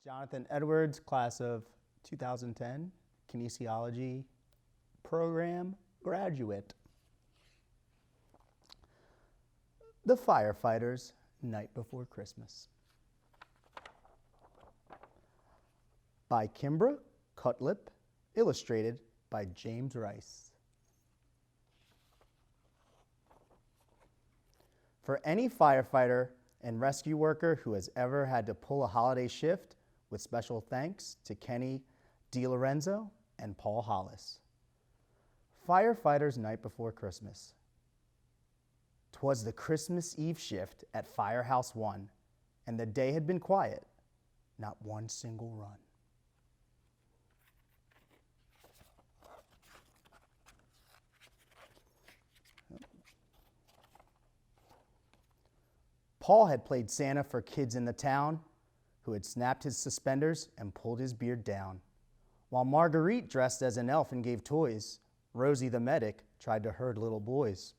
Jonathan Edwards, class of 2010, kinesiology program graduate. The Firefighters, Night Before Christmas. By Kimbra Cutlip, illustrated by James Rice. For any firefighter and rescue worker who has ever had to pull a holiday shift, with special thanks to Kenny DiLorenzo and Paul Hollis. Firefighters Night Before Christmas. 'Twas the Christmas Eve shift at Firehouse 1, and the day had been quiet, not one single run. Paul had played Santa for kids in the town who had snapped his suspenders and pulled his beard down. While Marguerite dressed as an elf and gave toys, Rosie the medic tried to herd little boys.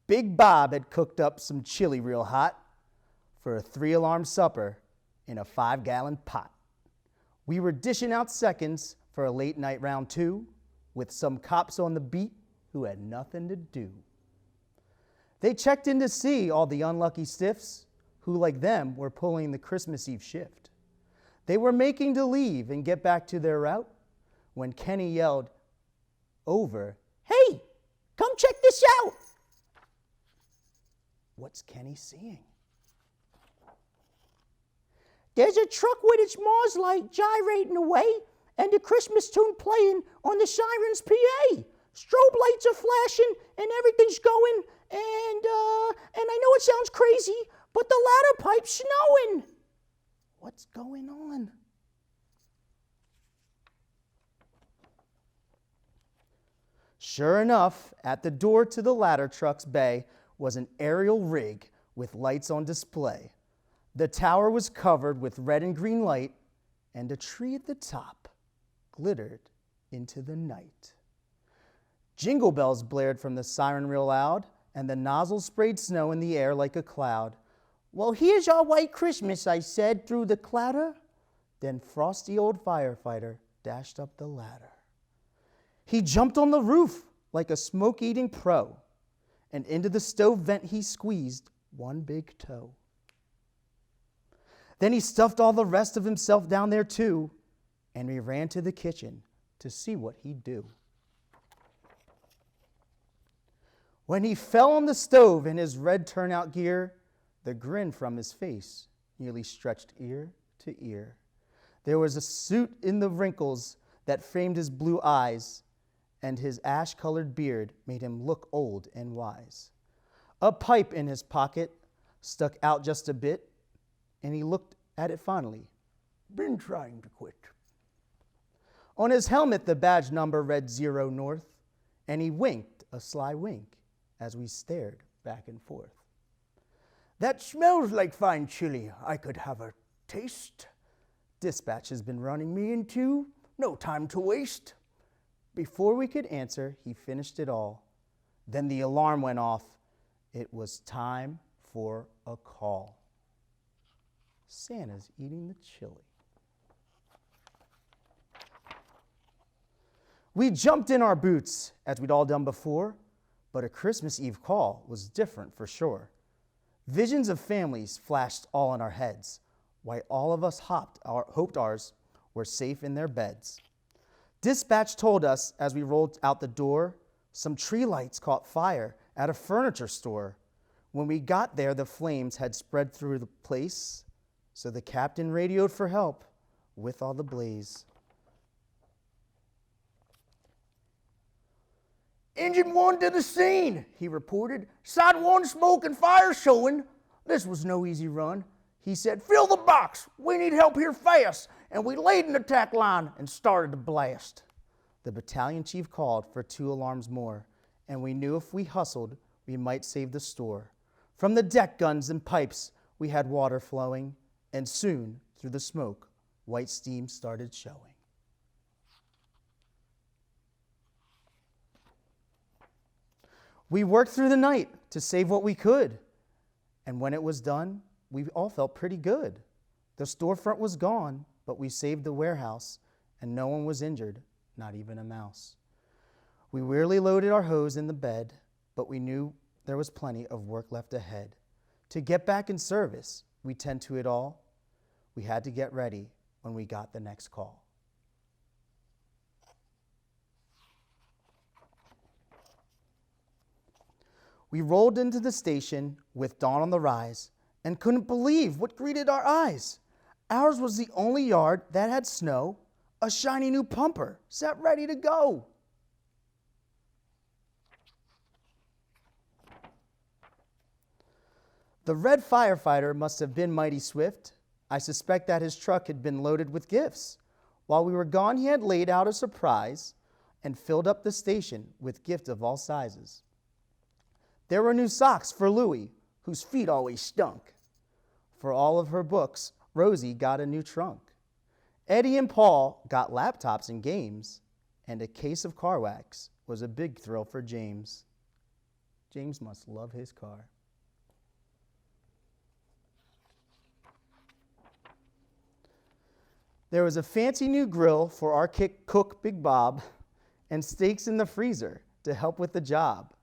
Big Bob had cooked up some chili real hot for a 3-alarm supper in a 5-gallon pot. We were dishing out seconds for a late night round 2 with some cops on the beat who had nothing to do. They checked in to see all the unlucky stiffs who, like them, were pulling the Christmas Eve shift. They were making to leave and get back to their route when Kenny yelled over, "Hey, come check this out!" What's Kenny seeing? There's a truck with its Mars light gyrating away and the Christmas tune playing on the siren's PA. Strobe lights are flashing and everything's going, and I know it sounds crazy, but the ladder pipe's snowing. What's going on? Sure enough, at the door to the ladder truck's bay was an aerial rig with lights on display. The tower was covered with red and green light, and a tree at the top glittered into the night. Jingle bells blared from the siren real loud, and the nozzle sprayed snow in the air like a cloud. "Well, here's our white Christmas," I said through the clatter. Then frosty old firefighter dashed up the ladder. He jumped on the roof like a smoke-eating pro, and into the stove vent he squeezed one big toe. Then he stuffed all the rest of himself down there too, and we ran to the kitchen to see what he'd do. When he fell on the stove in his red turnout gear, the grin from his face nearly stretched ear to ear. There was a soot in the wrinkles that framed his blue eyes, and his ash-colored beard made him look old and wise. A pipe in his pocket stuck out just a bit, and he looked at it fondly. "Been trying to quit." On his helmet, the badge number read 0 North, and he winked a sly wink as we stared back and forth. "That smells like fine chili. I could have a taste. Dispatch has been running me into. No time to waste." Before we could answer, he finished it all. Then the alarm went off. It was time for a call. Santa's eating the chili. We jumped in our boots, as we'd all done before, but a Christmas Eve call was different for sure. Visions of families flashed all in our heads, while all of us hoped ours were safe in their beds. Dispatch told us as we rolled out the door, some tree lights caught fire at a furniture store. When we got there, the flames had spread through the place, so the captain radioed for help with all the blaze. "Engine 1 to the scene," he reported. "Side 1 smoke and fire showing." This was no easy run. He said, "Fill the box. We need help here fast." And we laid an attack line and started to blast. The battalion chief called for 2 alarms more, and we knew if we hustled, we might save the store. From the deck guns and pipes, we had water flowing, and soon, through the smoke, white steam started showing. We worked through the night to save what we could. And when it was done, we all felt pretty good. The storefront was gone, but we saved the warehouse, and no one was injured, not even a mouse. We wearily loaded our hose in the bed, but we knew there was plenty of work left ahead. To get back in service, we tend to it all. We had to get ready when we got the next call. We rolled into the station with dawn on the rise and couldn't believe what greeted our eyes. Ours was the only yard that had snow, a shiny new pumper set ready to go. The red firefighter must have been mighty swift. I suspect that his truck had been loaded with gifts. While we were gone, he had laid out a surprise and filled up the station with gifts of all sizes. There were new socks for Louie, whose feet always stunk. For all of her books, Rosie got a new trunk. Eddie and Paul got laptops and games, and a case of car wax was a big thrill for James. James must love his car. There was a fancy new grill for our cook, Big Bob, and steaks in the freezer to help with the job.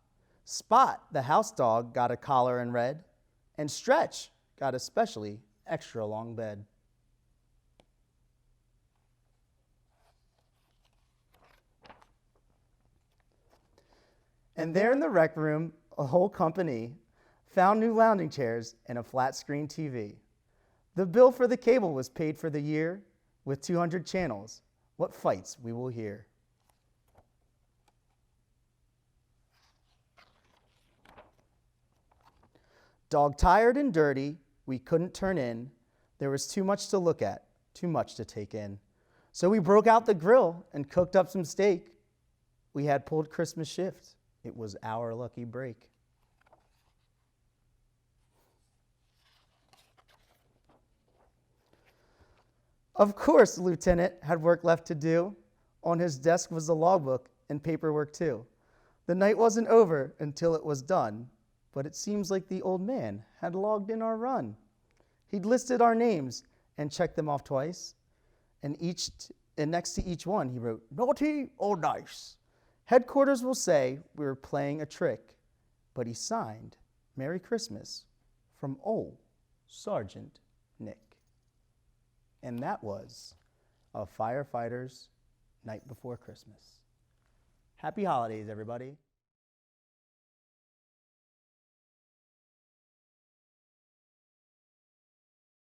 Spot, the house dog, got a collar in red, and Stretch got a specially extra long bed. And there in the rec room, a whole company found new lounging chairs and a flat screen TV. The bill for the cable was paid for the year with 200 channels. What fights we will hear. Dog tired and dirty, we couldn't turn in. There was too much to look at, too much to take in. So we broke out the grill and cooked up some steak. We had pulled Christmas shift. It was our lucky break. Of course, the lieutenant had work left to do. On his desk was the logbook and paperwork too. The night wasn't over until it was done, but it seems like the old man had logged in our run. He'd listed our names and checked them off twice, and next to each one he wrote, naughty or nice. Headquarters will say we were playing a trick, but he signed, Merry Christmas, from old Sergeant Nick. And that was a firefighter's night before Christmas. Happy holidays, everybody.